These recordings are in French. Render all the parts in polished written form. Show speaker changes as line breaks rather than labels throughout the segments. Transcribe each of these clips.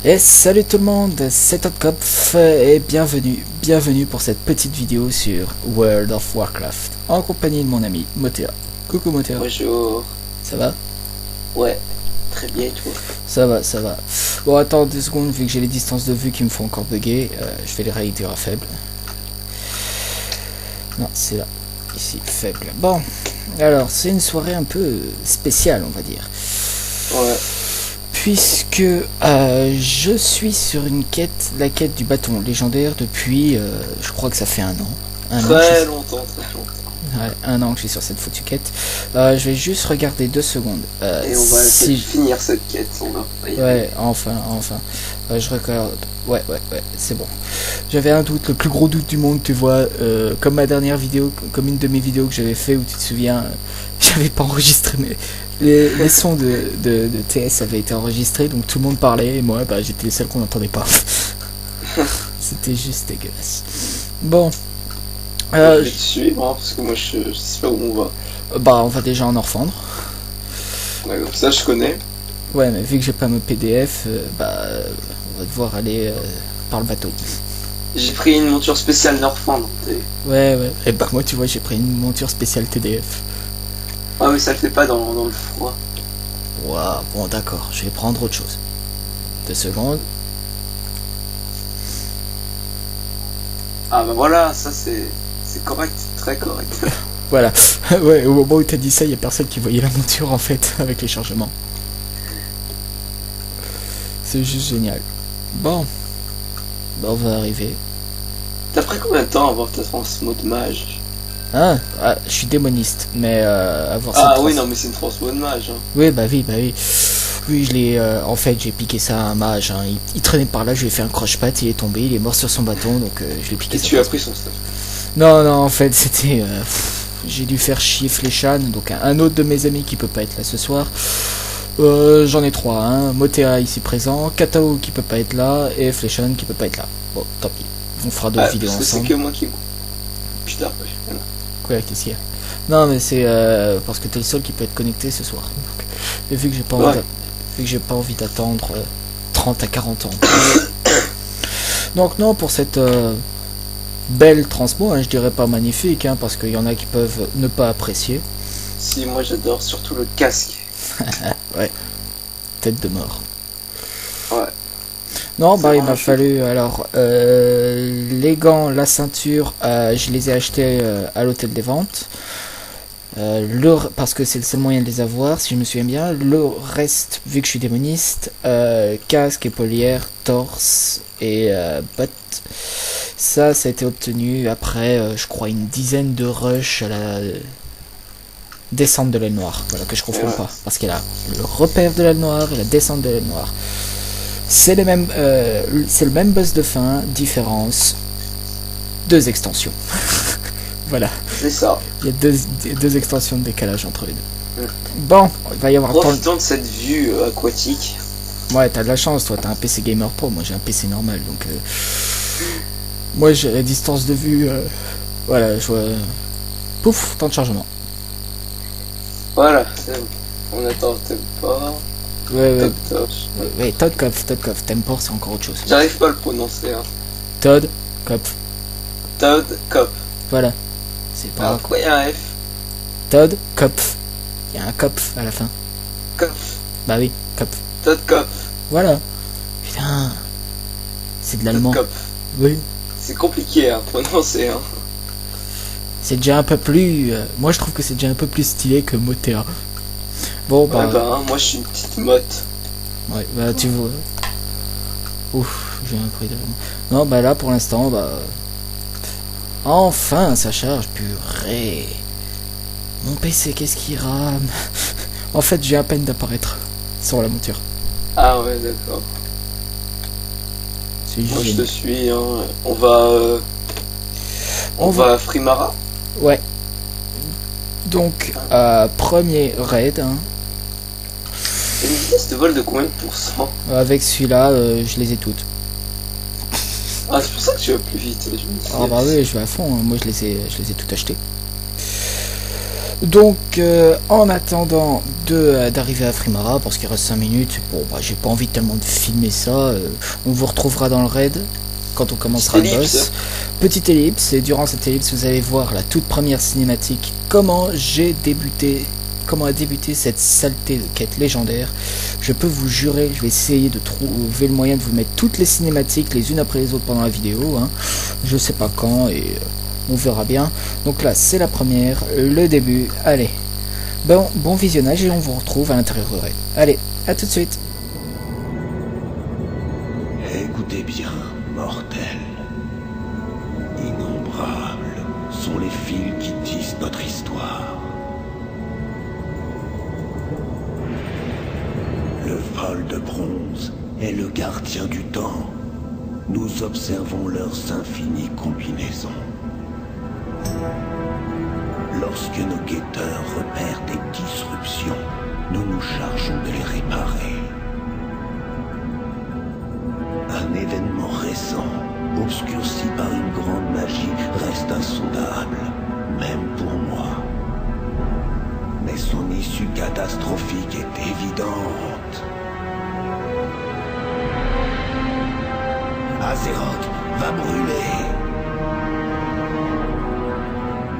Et salut tout le monde, c'est Topkopf et bienvenue pour cette petite vidéo sur World of Warcraft en compagnie de mon ami Motea. Coucou Motea.
Bonjour.
Ça va?
Ouais, très bien et toi?
Ça va. Bon, attends 2 secondes, vu que j'ai les distances de vue qui me font encore bugger, je vais les réduire à faible. Non, c'est là, ici, faible. Bon, alors c'est une soirée un peu spéciale, on va dire.
Ouais.
Puisque je suis sur une quête, la quête du bâton légendaire depuis, je crois que ça fait un an.
Très longtemps.
Ouais, 1 an que je suis sur cette foutue quête. Je vais juste regarder 2 secondes.
Et on va finir cette quête, on va.
Ouais, enfin. Je regarde. Ouais, c'est bon. J'avais un doute, le plus gros doute du monde, tu vois, comme ma dernière vidéo, comme une de mes vidéos que j'avais fait où tu te souviens, j'avais pas enregistré mais les sons de TS avaient été enregistrés, donc tout le monde parlait et moi j'étais le seul qu'on n'entendait pas. C'était juste dégueulasse. Bon.
Je vais te suivre hein, parce que moi je sais pas où on va.
On va déjà en Orfandre.
Ouais, comme ça je connais.
Ouais, mais vu que j'ai pas mon PDF, on va devoir aller par le bateau.
J'ai pris une monture spéciale Norfandre.
Ouais. Et moi tu vois, j'ai pris une monture spéciale TDF.
Ah mais ça le fait pas dans le froid.
Waouh, bon d'accord, je vais prendre autre chose. 2 secondes.
Ah bah voilà, ça c'est correct, très correct.
Voilà, ouais, au moment où t'as dit ça, il y a personne qui voyait la monture en fait, avec les chargements. C'est juste génial. Bon, on va arriver.
T'as pris combien de temps à avoir ta transmo de mage?
Je suis démoniste, mais avoir cette
oui, non mais c'est une transmo de mage hein.
Oui, bah oui. Oui, je l'ai. En fait, j'ai piqué ça à un mage. Hein. Il traînait par là, je lui ai fait un croche-patte, il est tombé, il est mort sur son bâton, donc je l'ai piqué.
Et tu as pris son stuff?
Non, en fait, c'était. J'ai dû faire chier Fléchan, donc un autre de mes amis qui peut pas être là ce soir. J'en ai 3, hein. Motea ici présent, Katao qui peut pas être là, et Fléchan qui peut pas être là. Bon, tant pis. On fera d'autres vidéos ensemble.
C'est que moi qui. Putain, voilà.
Quoi, qu'est-ce qu'il y a? Non, mais c'est parce que t'es le seul qui peut être connecté ce soir. Donc, et vu que j'ai pas envie d'attendre 30 à 40 ans. Donc non, pour cette belle transmo, hein, je dirais pas magnifique, hein, parce qu'il y en a qui peuvent ne pas apprécier.
Si, moi j'adore surtout le casque.
Ouais, tête de mort.
Ouais.
Non, il m'a fallu alors les gants, la ceinture, je les ai achetés à l'hôtel des ventes. Parce que c'est le seul moyen de les avoir, si je me souviens bien. Le reste, vu que je suis démoniste, casque, épaulière, torse et bottes. Ça a été obtenu après, je crois, une dizaine de rushs à la descente de l'aile noire. Voilà, que je confonds pas. Parce qu'il y a le repère de l'aile noire et la descente de l'aile noire. C'est le même boss de fin, différence 2 extensions. Voilà.
C'est ça.
Il y a deux extensions de décalage entre les deux. Bon, il va y avoir
Profitons de cette vue aquatique.
Ouais, t'as de la chance, toi, t'as un PC Gamer Pro, moi j'ai un PC normal, donc... Moi j'ai la distance de vue... Voilà, je vois... Pouf, temps de chargement.
Voilà, on attend pas...
Ouais, Topkopf, Tempor c'est encore autre chose.
J'arrive pas à le prononcer. Hein.
Topkopf.
Voilà.
C'est pas grave.
Pourquoi il y a un F?
Topkopf. Il y a un Kopf à la fin.
Kopf.
Bah oui, Kopf.
Topkopf.
Voilà. Putain. C'est de l'allemand. Oui.
C'est compliqué à prononcer. Hein.
C'est déjà un peu plus... moi je trouve que c'est déjà un peu plus stylé que Motea. Bon,
moi je suis une petite motte.
Ouais, tu vois. Ouf, j'ai un bruit derrière moi. Non, là pour l'instant, enfin ça charge, purée. Mon PC, qu'est-ce qui rame? En fait, j'ai à peine d'apparaître sur la monture.
Ah ouais, d'accord. Moi je te suis, hein. On va à Frimara.
Ouais. Donc, premier raid, hein.
Et une vitesse de vol de combien de pourcents?
Avec celui-là, je les ai toutes.
Ah, c'est pour ça que tu vas plus vite.
Oui, je vais à fond, hein. Moi je les ai toutes achetées. Donc en attendant d'arriver à Frimara, parce qu'il reste 5 minutes, bon bah j'ai pas envie tellement de filmer ça, on vous retrouvera dans le raid quand on commencera le boss. Petite ellipse, et durant cette ellipse vous allez voir la toute première cinématique, comment a débuté cette saleté de quête légendaire. Je peux vous jurer, je vais essayer de trouver le moyen de vous mettre toutes les cinématiques les unes après les autres pendant la vidéo, hein. Je sais pas quand, et on verra bien. Donc là c'est la première, le début. Allez, bon visionnage, et on vous retrouve à l'intérieur du raid. Allez, à tout de suite.
Écoutez bien, mortels. Innombrables sont les fils qui tissent notre histoire. Le vol de bronze est le gardien du temps. Nous observons leurs infinies combinaisons. Lorsque nos guetteurs repèrent des disruptions, nous nous chargeons de les réparer. Un événement récent, obscurci par une grande magie, reste insondable, même pour moi. Mais son issue catastrophique est évidente. Azeroth va brûler.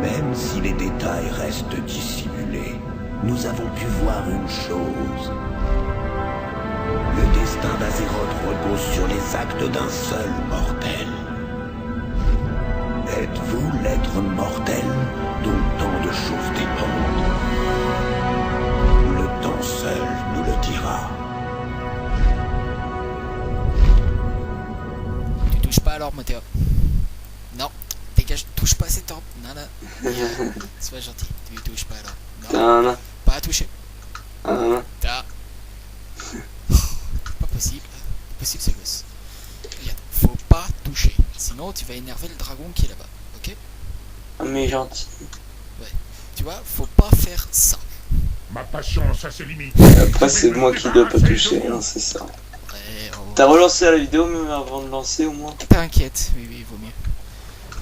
Même si les détails restent dissimulés, nous avons pu voir une chose. Le destin d'Azeroth repose sur les actes d'un seul mortel. Êtes-vous l'être mortel dont tant de choses dépendent? Le temps seul nous le dira.
Tu touches pas alors, Motéo. Non, dégage, touche pas cet orbe. Non, non. Sois gentil, tu touches pas alors. Non, pas à toucher. Pas possible. Possible, c'est gosse. Regarde, faut pas toucher. Sinon, tu vas énerver le dragon qui est là-bas. Ok?
Mais gentil.
Ouais. Tu vois, faut pas faire ça.
Ma patience a ses limites.
Après, c'est moi qui dois pas toucher, hein, c'est ça.
Ouais,
T'as relancé la vidéo même avant de lancer au moins?
T'inquiète, oui, il vaut mieux.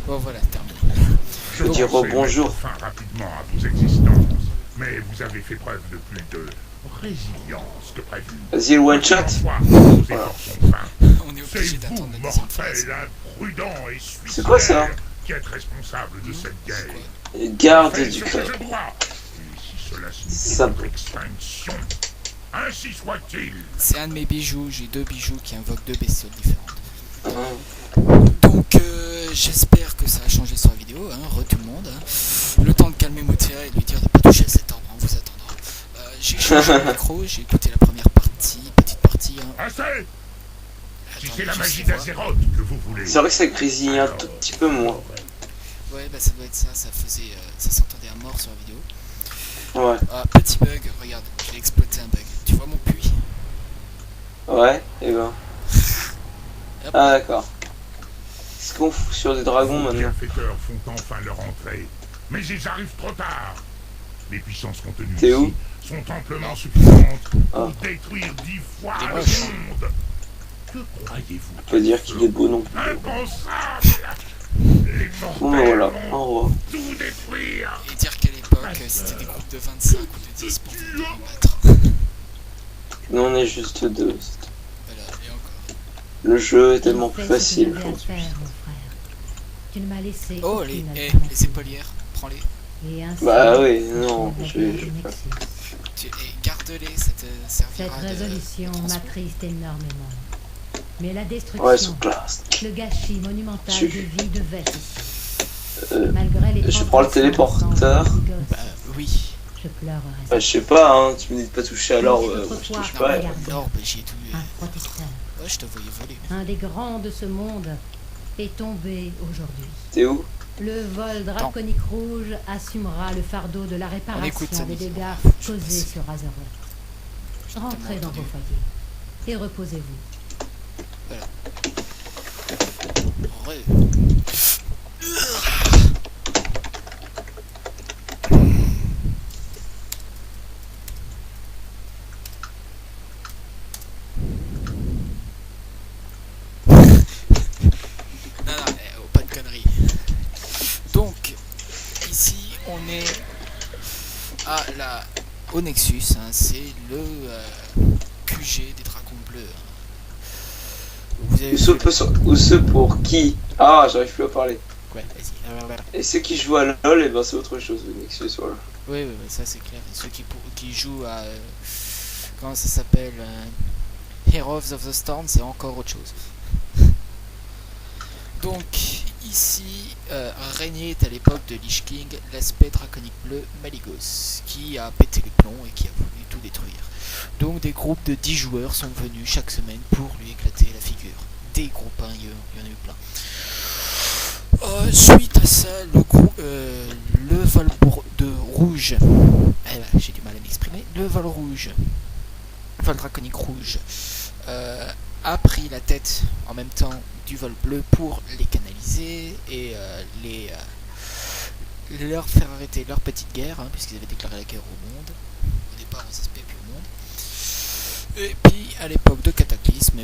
Bon, voilà, terminé.
Je
dire
pensais
rebonjour.
mettre fin rapidement à vos existences, mais vous avez fait preuve de plus de résilience que prévu.
Vas-y, le one shot.
Vos efforts sont vains.
On est
C'est
obligé
vous,
d'attendre la deuxième phase.
mortel, imprudent et
C'est quoi ça?
suicidaire, qui êtes responsable de cette guerre.
Garde
Faites
du
ce que
cœur.
je dois. Et si cela signifie
Ça-
votre extinction, ainsi soit-il.
C'est un de mes bijoux, j'ai 2 bijoux qui invoquent 2 bestioles différentes.
Hein.
Donc j'espère que ça a changé sur la vidéo, hein, tout le monde. Hein. Le temps de calmer Motea et lui dire de pas toucher à cet arbre en vous attendant. J'ai changé le micro, j'ai écouté la première partie, petite partie. Hein.
Assez. Si
Attends,
c'est la
juste
magie
voir.
d'Azeroth que vous voulez.
C'est vrai que ça grésille un tout petit peu moins.
Ouais, bah ça doit être ça, ça faisait, ça s'entendait à mort sur la vidéo.
Ouais.
Ah, petit bug, regarde, j'ai exploité un bug. Tu vois mon puits?
Ouais, et ben.
Hop.
Ah d'accord. Est-ce qu'on fout sur des dragons
Vos
maintenant?
bienfaiteurs font enfin leur entrée, mais ils arrivent trop tard. Les puissances contenues
T'es où?
ici sont amplement suffisantes pour
Ah.
détruire 10 fois
T'es
le
moche.
monde. Que croyez-vous?
On peut dire qu'il est beau non plus.
Impensable. Les
Bon
mortels
voilà,
vont
au revoir.
tout détruire.
Et dire qu'à l'époque, c'était des groupes de 25 ou de 10 pour vous battre.
Nous on est juste deux.
Voilà, et encore.
Le jeu est tellement plus
Fais ce que
facile
tu devais
aujourd'hui.
faire, mon frère. Tu ne m'as laissé
Oh,
aucune
les
alternative.
épaulières, prends-les.
Et ainsi,
Bah oui,
tu
non,
n'avais
je
plus
vais
de
pas.
Nexus.
Et garde-les, ça te
Cette
servira de
résolution
transport.
m'attriste énormément. Mais la
Ouais,
destruction,
sous classe.
le gâchis monumental
Je-
de vie de Veth.
Euh,
Malgré les
je prends le téléporteur.
Bah oui.
Je pleurerai.
Bah, je sais pas, hein, tu me dis de pas toucher alors, moi je touche pas.
Regarde.
Non, bah j'y ai tout.
Un protecteur,
Ouais, je te voyais voler.
un des grands de ce monde, est tombé aujourd'hui.
T'es où?
Le vol draconique rouge assumera le fardeau de la
On écoute ça,
réparation des
Nicky.
dégâts
Je
causés
sais.
sur Azeroth. Rentrez dans vos foyers et reposez-vous.
Ouais. Non, non, pas de conneries. Donc, ici, on est là, au Nexus, hein, c'est le QG des dragons bleus. Hein. Vous avez
Ou ceux pour qui? Ah, j'arrive plus à parler.
Ouais, vas-y.
Et ceux qui jouent à LoL, et ben c'est autre chose, le Nexus, voilà.
Oui, ça c'est clair. Et ceux qui jouent à. Comment ça s'appelle Heroes of the Storm, c'est encore autre chose. Donc, ici, régnait à l'époque de Lich King l'aspect draconique bleu Maligos, qui a pété les plombs et qui a voulu tout détruire. Donc, des groupes de 10 joueurs sont venus chaque semaine pour lui éclater la figure. Des groupes, hein, il y en a eu plein. Suite à ça, le Val de Rouge, j'ai du mal à m'exprimer, le Val Rouge, Val Draconique Rouge, a pris la tête en même temps du Val Bleu pour les canaliser et leur faire arrêter leur petite guerre, hein, puisqu'ils avaient déclaré la guerre au monde, au départ aux aspects puis au monde. Et puis à l'époque de Cataclysme,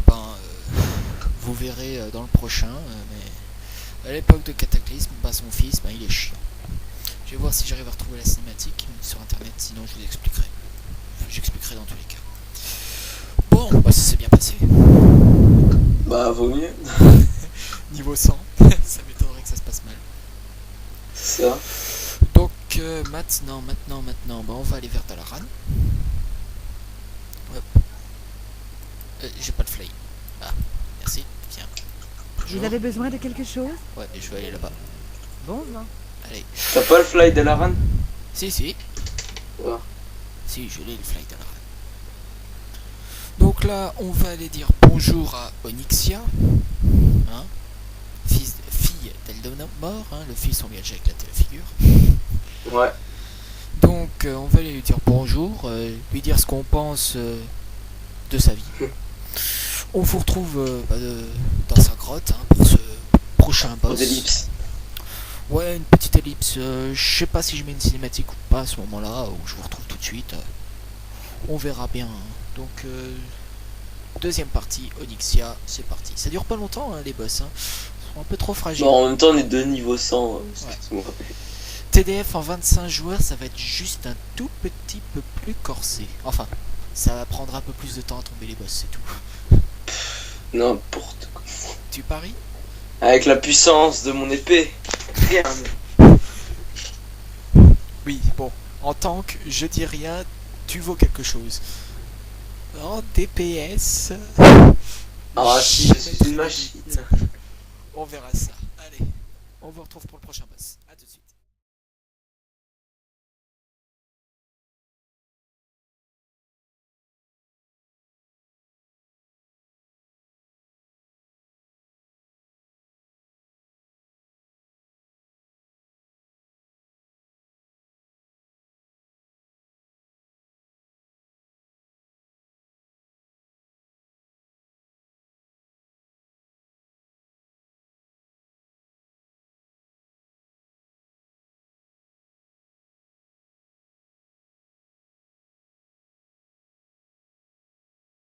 vous verrez dans le prochain, mais à l'époque de Cataclysme, son fils, il est chiant. Je vais voir si j'arrive à retrouver la cinématique sur internet, sinon je vous expliquerai. J'expliquerai dans tous les cas. Bon, ça s'est bien passé.
Bah, vaut mieux.
Niveau 100, ça m'étonnerait que ça se passe mal.
C'est ça.
Donc, maintenant, on va aller vers Dalaran. Hop. J'ai pas de flame. Ah, merci, tiens.
Vous avez besoin de quelque chose?
Ouais, je vais aller là-bas.
Bon vent.
Allez.
T'as pas le fly d'Alaran?
Si.
Ouais.
Si, je l'ai le fly Dalaran. Donc là, on va aller dire bonjour à Onyxia, hein, fille d'Eldonor, hein, le fils on lui a déjà éclaté la figure.
Ouais.
Donc on va aller lui dire bonjour, lui dire ce qu'on pense de sa vie. On vous retrouve dans sa grotte, hein, pour ce prochain boss.
Ellipse.
Ouais, une petite ellipse. Je sais pas si je mets une cinématique ou pas à ce moment-là, ou je vous retrouve tout de suite. On verra bien. Hein. Donc, deuxième partie, Onyxia, c'est parti. Ça dure pas longtemps, hein, les boss. Hein. Ils sont un peu trop fragiles.
Bon, en même temps, on est de niveau 100.
Ouais. TDF en 25 joueurs, ça va être juste un tout petit peu plus corsé. Enfin, ça va prendre un peu plus de temps à tomber les boss, c'est tout.
N'importe quoi.
Tu paries?
Avec la puissance de mon épée. Rien.
Oui, bon. En tank, je dis rien, tu vaux quelque chose. En DPS...
Ah si, je suis une machine.
On verra ça. Allez, on vous retrouve pour le prochain boss. A tout de suite.